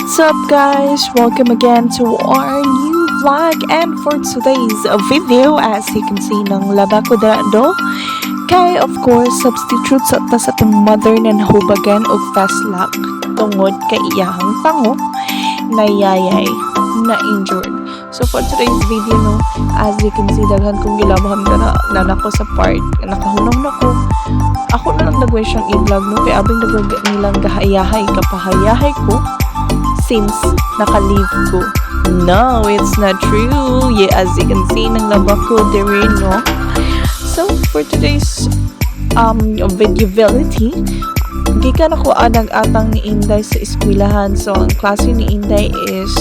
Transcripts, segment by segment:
What's up guys? Welcome again to our new vlog, and for today's video, as you can see ng laba ko do kay of course substitute sa atong mother na nahubagan og fast luck tungod kay iyahang pango na yayay na injured. So for today's video no, as you can see daghan kong gilabham na nako sa part nakahunong nako. Ako na lang nagway siyang i-vlog no, kay abing nagwag nilang gahayahay kapahayahay ko since naka-leave ko. No, it's not true. Yeah, as you can see, nang laba ko there, no? So, for today's videoability, gikan ako anag-atang ni Inday sa eskwelahan. So, ang klase ni Inday is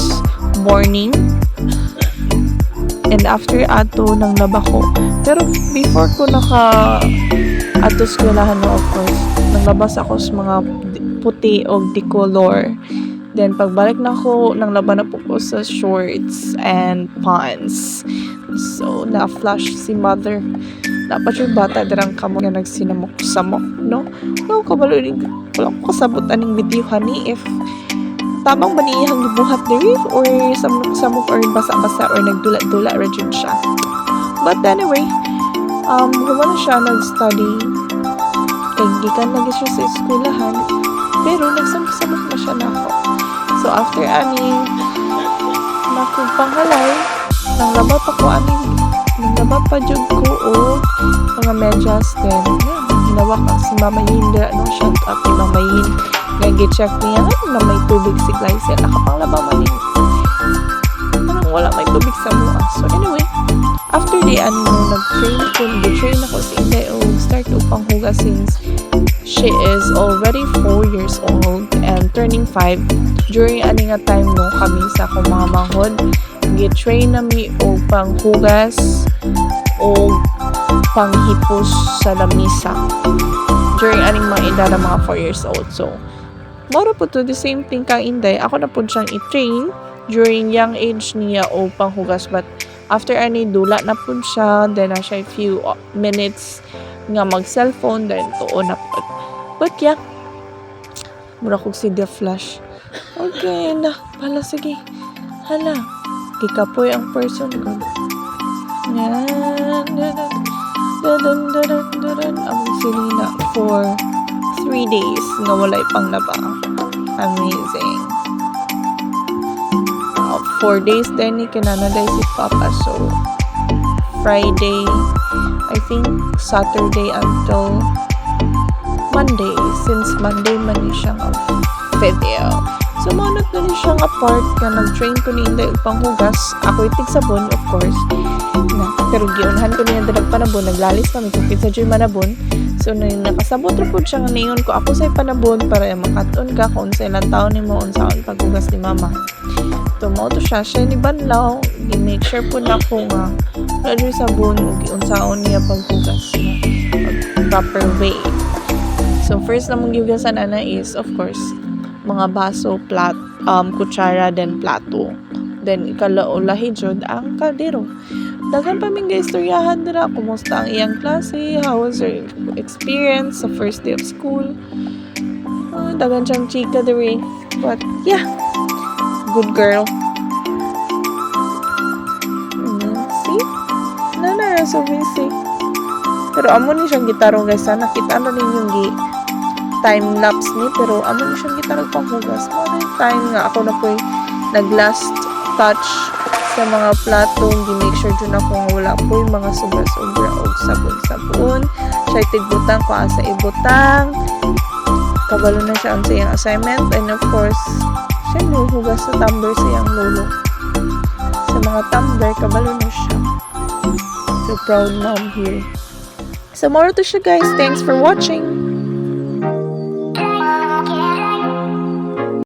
morning. And after ato, nang laba ko. Pero before ko ato eskwelahan, no, of course, nang labas ako sa mga puti o decolor. Then, pagbalik na ako, nang laban na po ko sa shorts and pants. So, na-flash si mother. Dapat yung bata darang kamo nga nagsinamok-samok, no? No, kabalo rin. Wala ko kasabot aning video, honey. If tamang maniyahang gibuhat diri or samok-samok or basa-basa or nagdula-dula rin siya. But anyway, wala siya nag-study. Kaya gikan lagi siya sa eskwelahan. Pero nagsamok-samok na siya na ako. So, after nakupanghalay, nang labat ako nang labat pa jud ko o mga medyas, then, hinawak ang si Mama Yinda, no, shout out kay Mama Yin, nga gi-check niya, na may tubig si Glycel, nakapanglaba man din. Parang wala may tubig sa mua. So, anyway, after nag-train ako sa Inday o start upang huga since she is already 4 years old and turning 5. During ani nga time no, kami sa akong mga manghod, gi-train nami o panghugas o panghipos sa lamisa. During aning mga edad na mga 4 years old. So, moro po to the same thing kang Inday. Ako na po siyang i-train during young age niya o panghugas. But after ani dula na po siya, then na siya few minutes nga mag-cellphone, then tuon na po. But yeah, mura kong si The Flash. Okay na, pala sige. Hala, kikapoy ang person ko. Ang silina for 3 days nga walay pang laba. Amazing. 4 days din ni kinanaday si Papa. So, Friday, I think Saturday until Monday, since Monday man ni siyang video. So, manot na ni siyang apart ka nag-train ko ni Inday upang hugas. Ako itig sabon, of course. Pero giunhan ko niya dalag panabon, naglalis kami kung pizza dyan manabon. So, nakasabot rin po siya nga ningon ko, ako sa'y panabon para makaton ka kung sa ilang taon ni mo, unsaon paghugas ni Mama. Tumoto siya ni Banlaw, gi-make sure po na ko nga wala rin sabon, unsaon niya paghugas na proper way. So, first na mong gihugasan ana is, of course, mga baso, kutsara, then plato. Then, ikalaulahi jud ang kaldero. Daghan pa ming gaistoryahan dira, kumusta ang iyang klase, how was her experience sa first day of school. Daghan siyang chika diri. But, yeah, good girl. See? Nana, so busy. Pero amo ni siyang gitaro guys, nakita na ninyong time-lapse ni, pero amo ni siyang gitarong panghugas. Mga time nga ako na po nag-last touch sa mga platong, gi-make sure dyan ako nga wala po yung mga sobra-sobra o sabon-sabon. Siya itigbutang ko sa ibutang. Kabalo na siya ang sayang assignment. And of course, siya hugas sa tumbler sa iyang lolo. Sa mga tumbler, kabalo na siya. So, proud mom here. So, more to siya guys. Thanks for watching.